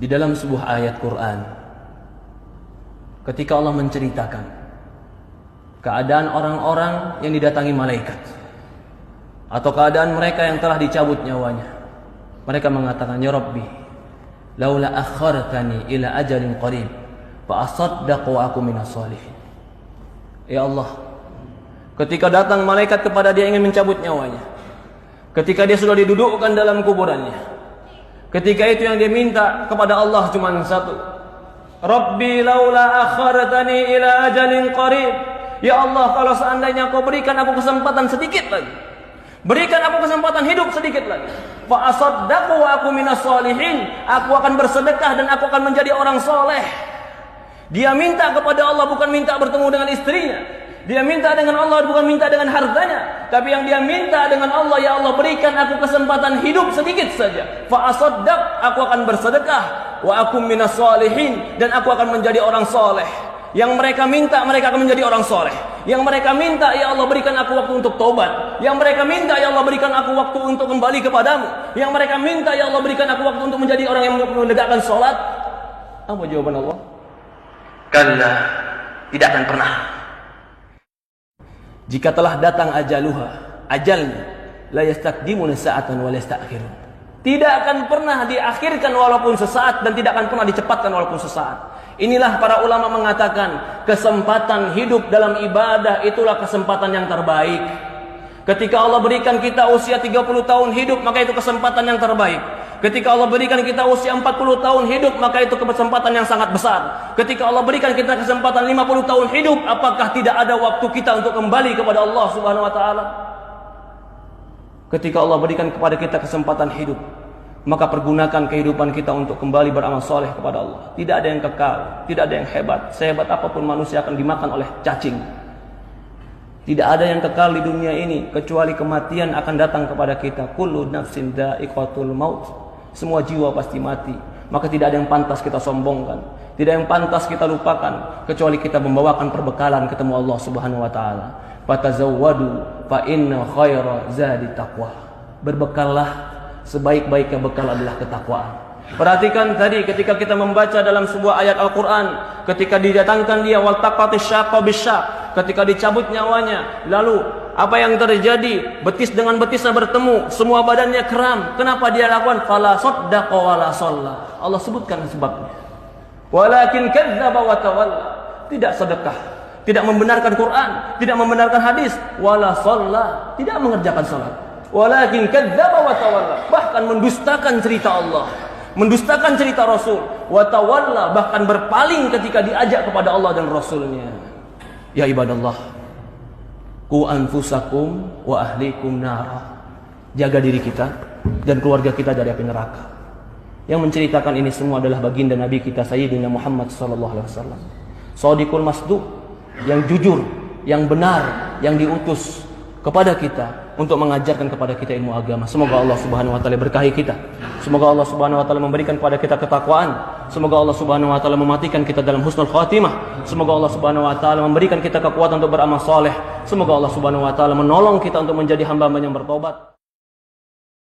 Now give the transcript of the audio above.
Di dalam sebuah ayat Quran, ketika Allah menceritakan keadaan orang-orang yang didatangi malaikat atau keadaan mereka yang telah dicabut nyawanya, mereka mengatakan, "Ya Rabbi, laula akhartani ila ajalin qarib fa asaddaqu wa aku minas shalihin." Ya Allah, ketika datang malaikat kepada dia ingin mencabut nyawanya, ketika dia sudah didudukkan dalam kuburannya, ketika itu yang dia minta kepada Allah cuma satu, "Rabbi laula akhartani ila ajalin qarib." Ya Allah, kalau seandainya Kau berikan aku kesempatan sedikit lagi, berikan aku kesempatan hidup sedikit lagi, fa asaddaqu wa aku minas shalihin, aku akan bersedekah dan aku akan menjadi orang soleh. Dia minta kepada Allah bukan minta bertemu dengan istrinya, dia minta dengan Allah bukan minta dengan hartanya, tapi yang dia minta dengan Allah, ya Allah berikan aku kesempatan hidup sedikit saja, fa asaddaq, aku akan bersedekah, wa aku minas shalihin, dan aku akan menjadi orang soleh. Yang mereka minta, mereka akan menjadi orang soleh. Yang mereka minta, ya Allah berikan aku waktu untuk taubat. Yang mereka minta, ya Allah berikan aku waktu untuk kembali kepadamu. Yang mereka minta, ya Allah berikan aku waktu untuk menjadi orang yang menegakkan sholat. Apa jawaban Allah? Kalla, tidak akan pernah. Jika telah datang ajaluha, ajalnya, la yastakdimuna sa'atan wa la yastakhirun. Tidak akan pernah diakhirkan walaupun sesaat, dan tidak akan pernah dicepatkan walaupun sesaat. Inilah para ulama mengatakan, kesempatan hidup dalam ibadah itulah kesempatan yang terbaik. Ketika Allah berikan kita usia 30 tahun hidup, maka itu kesempatan yang terbaik. Ketika Allah berikan kita usia 40 tahun hidup, maka itu kesempatan yang sangat besar. Ketika Allah berikan kita kesempatan 50 tahun hidup, apakah tidak ada waktu kita untuk kembali kepada Allah Subhanahu wa taala? Ketika Allah berikan kepada kita kesempatan hidup, maka pergunakan kehidupan kita untuk kembali beramal soleh kepada Allah. Tidak ada yang kekal, tidak ada yang hebat. Sehebat apapun manusia akan dimakan oleh cacing. Tidak ada yang kekal di dunia ini kecuali kematian akan datang kepada kita. Kullu nafsin dha'iqatul maut. Semua jiwa pasti mati. Maka tidak ada yang pantas kita sombongkan, tidak yang pantas kita lupakan, kecuali kita membawakan perbekalan ketemu Allah Subhanahu wa taala. Fatazawwadu fa inna khaira zadi taqwa. Berbekallah, sebaik-baiknya bekal adalah ketakwaan. Perhatikan tadi ketika kita membaca dalam sebuah ayat Al-Quran, ketika didatangkan dia waltaqatis syaqqa bisyaq, ketika dicabut nyawanya, lalu apa yang terjadi? Betis dengan betisnya bertemu, semua badannya kram. Kenapa dia lakukan? Fala saddaqa wala shalla. Allah sebutkan sebabnya. Walakin kadzdzaba wa tawalla. Tidak sedekah, tidak membenarkan Quran, tidak membenarkan hadis, wala shalla, tidak mengerjakan salat. Walakin kadzdzaba wa tawalla, bahkan mendustakan cerita Allah, mendustakan cerita Rasul, wa tawalla, bahkan berpaling ketika diajak kepada Allah dan Rasulnya. Ya ibadallah, qu anfusakum wa ahlikum nara. Jaga diri kita dan keluarga kita dari api neraka. Yang menceritakan ini semua adalah baginda Nabi kita Sayyidina Muhammad sallallahu alaihi wasallam. Shadiqul masduq, yang jujur, yang benar, yang diutus kepada kita untuk mengajarkan kepada kita ilmu agama. Semoga Allah Subhanahu wa taala berkahi kita. Semoga Allah Subhanahu wa taala memberikan kepada kita ketakwaan. Semoga Allah Subhanahu wa taala mematikan kita dalam husnul khatimah. Semoga Allah Subhanahu wa taala memberikan kita kekuatan untuk beramal saleh. Semoga Allah Subhanahu wa taala menolong kita untuk menjadi hamba-hamba yang bertobat.